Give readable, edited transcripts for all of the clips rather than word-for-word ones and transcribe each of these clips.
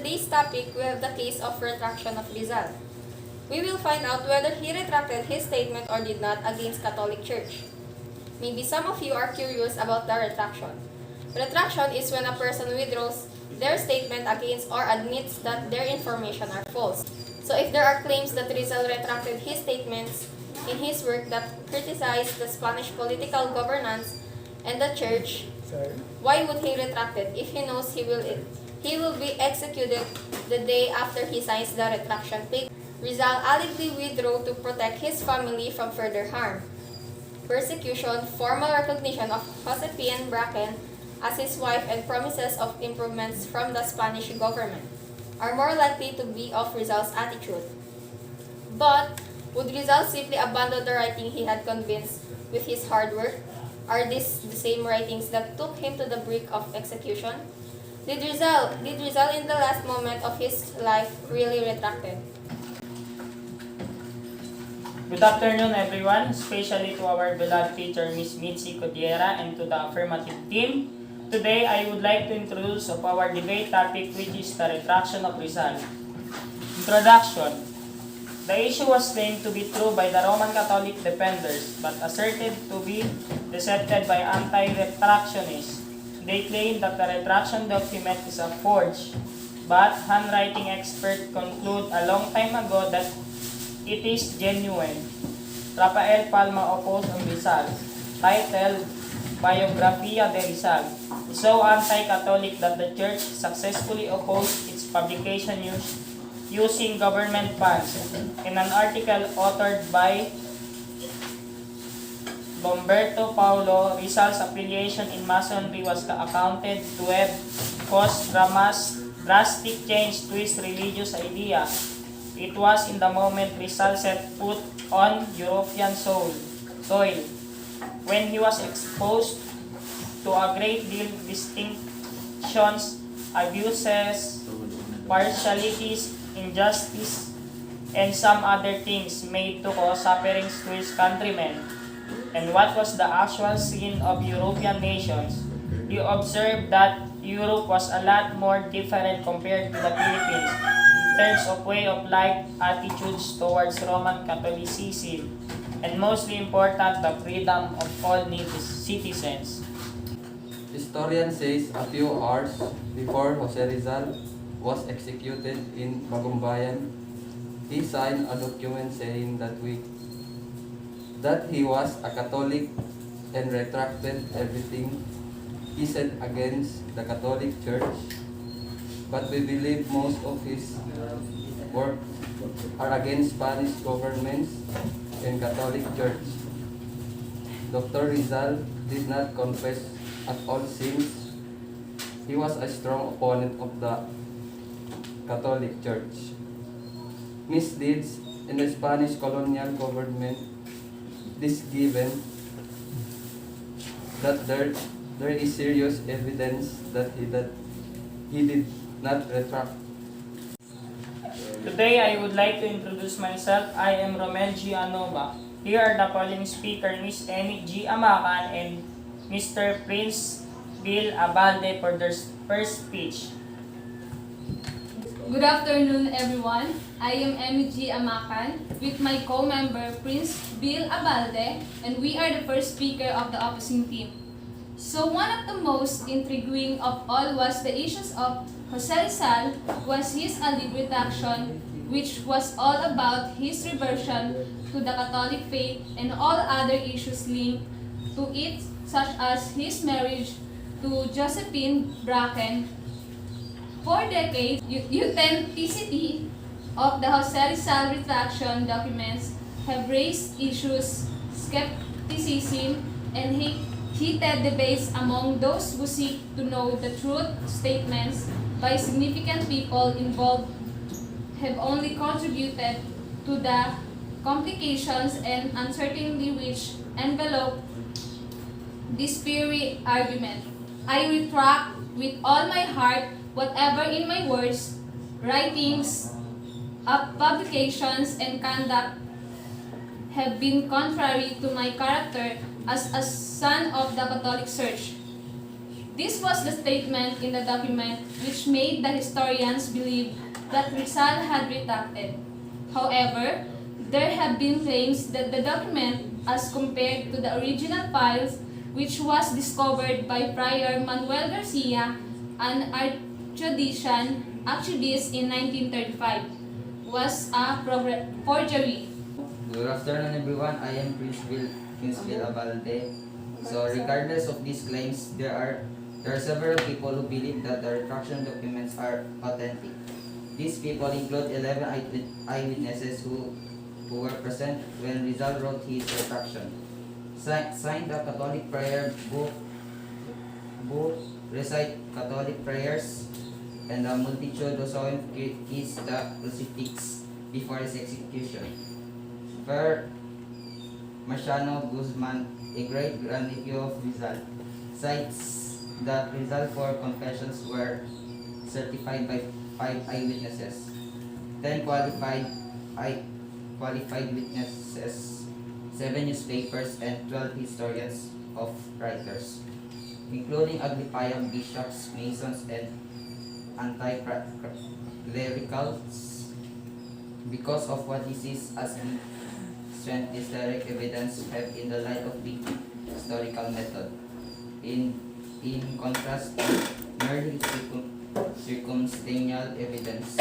today's topic, we have the case of retraction of Rizal. We will find out whether he retracted his statement or did not against Catholic Church. Maybe some of you are curious about the retraction. Retraction is when a person withdraws their statement against or admits that their information are false. So if there are claims that Rizal retracted his statements in his work that criticize the Spanish political governance and the church, why would he retract it if he knows he will be executed the day after he signs the retraction paper? Rizal allegedly withdrew to protect his family from further harm, persecution, formal recognition of Josephine Bracken as his wife, and promises of improvements from the Spanish government are more likely to be of Rizal's attitude. But would Rizal simply abandon the writing he had convinced with his hard work? Are these the same writings that took him to the brink of execution? Did Rizal in the last moment of his life really retract it? Good afternoon, everyone, especially to our beloved teacher, Ms. Mitzi Codiera, and to the affirmative team. Today, I would like to introduce of our debate topic, which is the retraction of Rizal. Introduction. The issue was claimed to be true by the Roman Catholic defenders, but asserted to be decepted by anti-retractionists. They claim that the retraction document is a forge, but handwriting experts conclude a long time ago that it is genuine. Rafael Palma opposed on Rizal, titled Biografia de Rizal, is so anti-Catholic that the church successfully opposed its publication using government funds. In an article authored by Bomberto Paulo, Rizal's affiliation in Masonry was accounted to have caused drastic change to his religious idea. It was in the moment Rizal set foot on European soil, when he was exposed to a great deal of distinctions, abuses, partialities, injustice, and some other things made to cause sufferings to his countrymen. And what was the actual scene of European nations? You observe that Europe was a lot more different compared to the Philippines in terms of way of life, attitudes towards Roman Catholicism, and mostly important, the freedom of all citizens. Historian says a few hours before Jose Rizal was executed in Bagumbayan, he signed a document saying that he was a Catholic and retracted everything he said against the Catholic Church. But we believe most of his work are against Spanish governments and Catholic Church. Dr. Rizal did not confess at all since he was a strong opponent of the Catholic Church. Misdeeds in the Spanish colonial government is given that there is serious evidence that he did not retract. Today, I would like to introduce myself. I am Romel G. Anova. Here are the following speakers, Ms. Amy G. Amakan and Mr. Prince Bill Abalde for their first speech. Good afternoon, everyone. I am Emmy Amakan with my co-member Prince Bill Abalde, and we are the first speaker of the opposing team. So one of the most intriguing of all was the issues of Jose Rizal was his alleged retraction, which was all about his reversion to the Catholic faith and all other issues linked to it, such as his marriage to Josephine Bracken. For decades, authenticity of the Jose Rizal retraction documents have raised issues, skepticism, and heated debates among those who seek to know the truth. Statements by significant people involved have only contributed to the complications and uncertainty which envelope this fiery argument. I retract with all my heart whatever in my words, writings, publications, and conduct have been contrary to my character as a son of the Catholic Church. This was the statement in the document which made the historians believe that Rizal had retracted. However, there have been claims that the document, as compared to the original files, which was discovered by Friar Manuel Garcia, an archdiocese activist in 1935, was a forgery. Good afternoon, everyone. I am Prince Bill Abalde. So, regardless of these claims, there are several people who believe that the retraction documents are authentic. These people include 11 eyewitnesses who were present when Rizal wrote his retraction. Signed the Catholic prayer book, recite Catholic prayers, and the multitude who saw him kiss the crucifix before his execution. Per Marciano Guzman, a great grandnephew of Rizal, cites that Rizal 4 confessions were certified by 5 eyewitnesses, 10 qualified witnesses, 7 newspapers, and 12 historians of writers, including Aglipayang bishops, masons, and anti-clericals. Because of what he sees as strength is direct evidence have in the light of the historical method. In contrast to merely circumstantial evidence,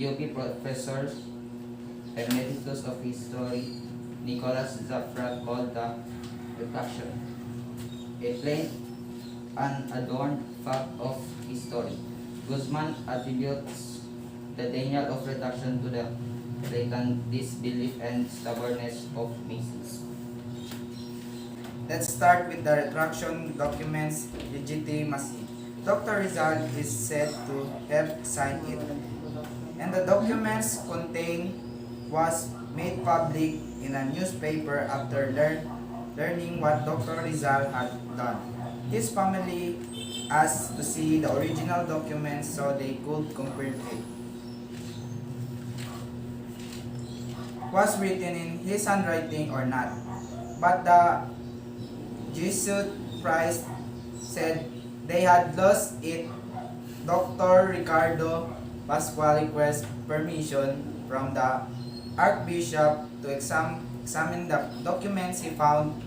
UP professor emeritus of history Nicholas Zafra called the retraction a plain, unadorned fact of history. Guzman attributes the denial of retraction to the blatant disbelief and stubbornness of Masons. Let's start with the retraction documents legitimacy. Dr. Rizal is said to have signed it, and the documents contained was made public in a newspaper after learning what Dr. Rizal had done. His family asked to see the original documents so they could compare it. Was written in his handwriting or not, but the Jesuit priest said they had lost it. Dr. Ricardo Pascual requested permission from the Archbishop to examine the documents. He found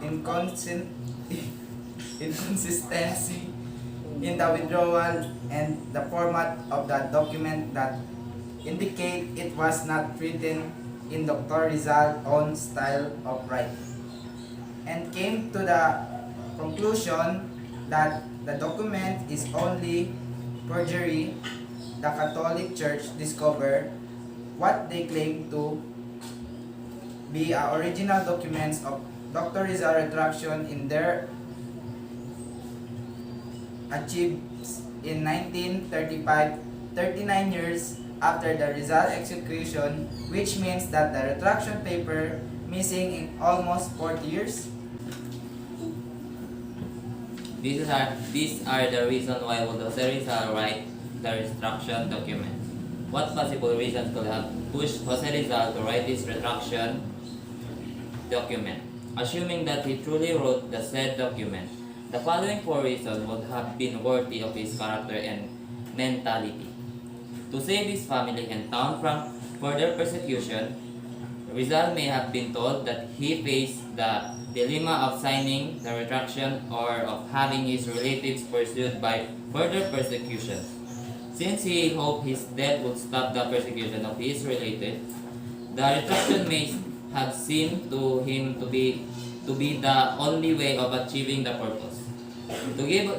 inconsistency in the withdrawal and the format of the document that indicate it was not written in Dr. Rizal's own style of writing, and came to the conclusion that the document is only forgery. The Catholic Church discovered what they claim to be original documents of Dr. Rizal's retraction in their achieved in 1935, 39 years after the Rizal execution, which means that the retraction paper missing in almost 40 years. These are the reasons why would Jose Rizal write the retraction document. What possible reasons could have pushed Jose Rizal to write this retraction document? Assuming that he truly wrote the said document, the following 4 reasons would have been worthy of his character and mentality. To save his family and town from further persecution, Rizal may have been told that he faced the dilemma of signing the retraction or of having his relatives pursued by further persecution. Since he hoped his death would stop the persecution of his relatives, the retraction may have seemed to him to be the only way of achieving the purpose. To give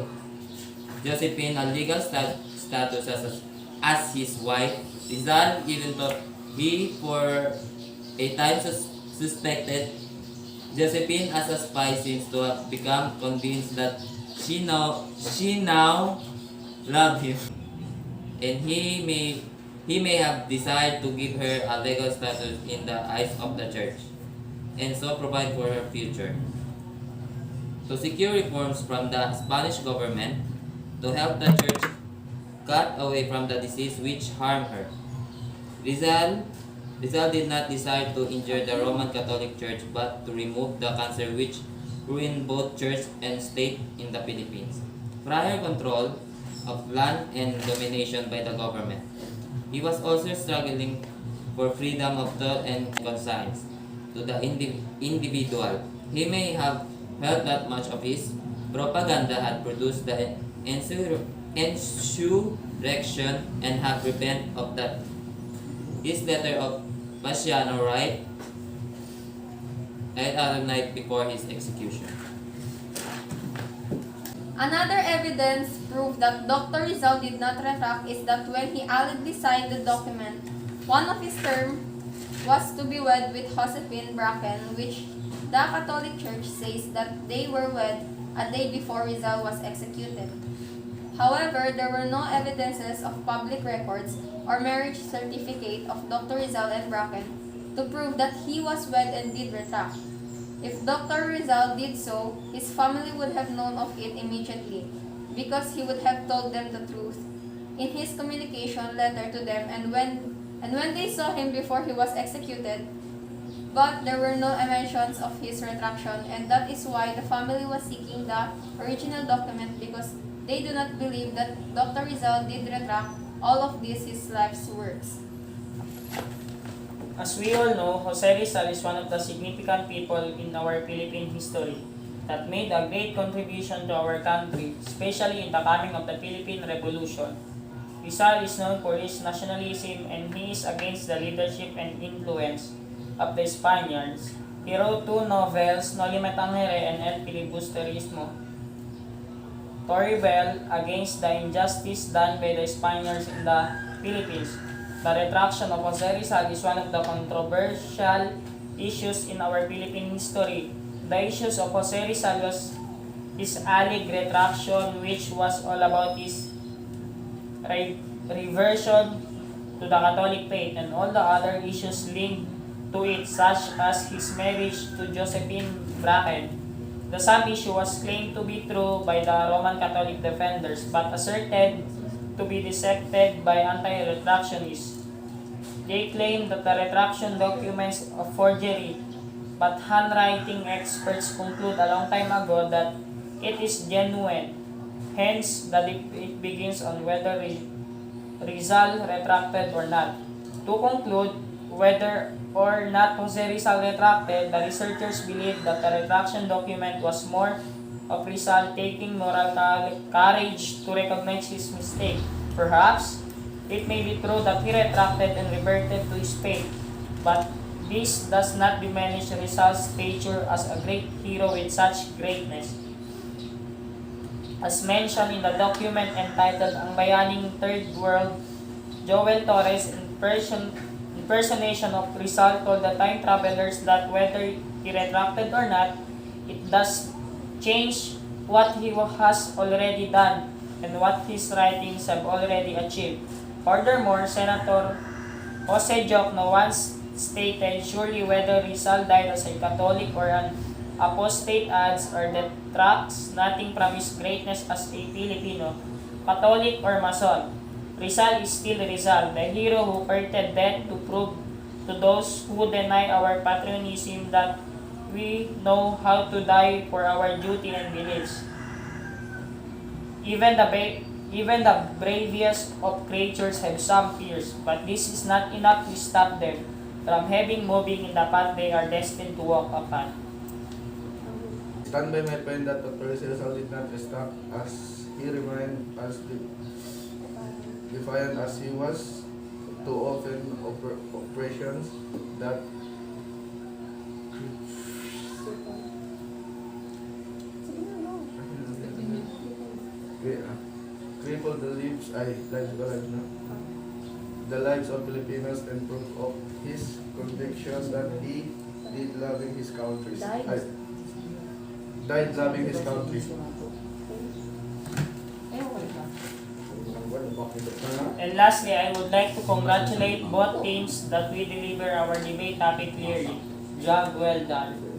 Josephine a legal status as his wife, Rizal even thought he for a time suspected Josephine as a spy, seems to have become convinced that she now loved him, and he may have desired to give her a legal status in the eyes of the church, and so provide for her future. To secure reforms from the Spanish government, to help the church cut away from the disease which harmed her. Rizal did not desire to injure the Roman Catholic Church, but to remove the cancer which ruined both church and state in the Philippines. prior control of land and domination by the government. He was also struggling for freedom of thought and conscience to the individual. He may have felt that much of his propaganda had produced the insurrection and have repent of that. His letter of Pasiano right at the night before his execution. Another evidence proof that Dr. Rizal did not retract is that when he allegedly signed the document, one of his terms was to be wed with Josephine Bracken, which the Catholic Church says that they were wed a day before Rizal was executed. However, there were no evidences of public records or marriage certificate of Dr. Rizal and Bracken to prove that he was wed and did retract. If Dr. Rizal did so, his family would have known of it immediately because he would have told them the truth in his communication letter to them and when they saw him before he was executed. But there were no mentions of his retraction, and that is why the family was seeking the original document because they do not believe that Dr. Rizal did retract all of this his life's works. As we all know, Jose Rizal is one of the significant people in our Philippine history that made a great contribution to our country, especially in the coming of the Philippine Revolution. Rizal is known for his nationalism and he is against the leadership and influence of the Spaniards. He wrote 2 novels, No Limit Tangere and El Filibusterismo, to rebel against the injustice done by the Spaniards in the Philippines. The retraction of Jose Rizal is one of the controversial issues in our Philippine history. The issues of Jose Rizal was his alleged retraction, which was all about his reversion to the Catholic faith, and all the other issues linked to it, such as his marriage to Josephine Bracken. The same issue was claimed to be true by the Roman Catholic defenders, but asserted to be decepted by anti-retractionists. They claim that the retraction documents are forgery, but handwriting experts conclude a long time ago that it is genuine. Hence, the debate begins on whether Rizal retracted or not. To conclude whether or not Jose Rizal retracted, the researchers believe that the retraction document was more of Rizal taking moral courage to recognize his mistake. Perhaps, it may be true that he retracted and reverted to his faith, but this does not diminish Rizal's stature as a great hero with such greatness. As mentioned in the document entitled Ang Bayaning Third World, Joel Torres' impersonation of Rizal told the time travelers that whether he retracted or not, it does change what he has already done and what his writings have already achieved. Furthermore, Senator Jose Jokno once stated, surely whether Rizal died as a Catholic or an apostate adds or detracts nothing from his greatness as a Filipino, Catholic or Mason. Rizal is still Rizal, the hero who courted death to prove to those who deny our patriotism that we know how to die for our duty and beliefs. Even the bravest of creatures have some fears, but this is not enough to stop them from moving in the path they are destined to walk upon. Stand by my point that Dr. Rizal did not stop as he remained as defiant as he was too often operations that crippled the lives of Filipinos and proof of his convictions that he did loving his country. Died loving his country. And lastly, I would like to congratulate both teams that we deliver our debate topic clearly. Job well done.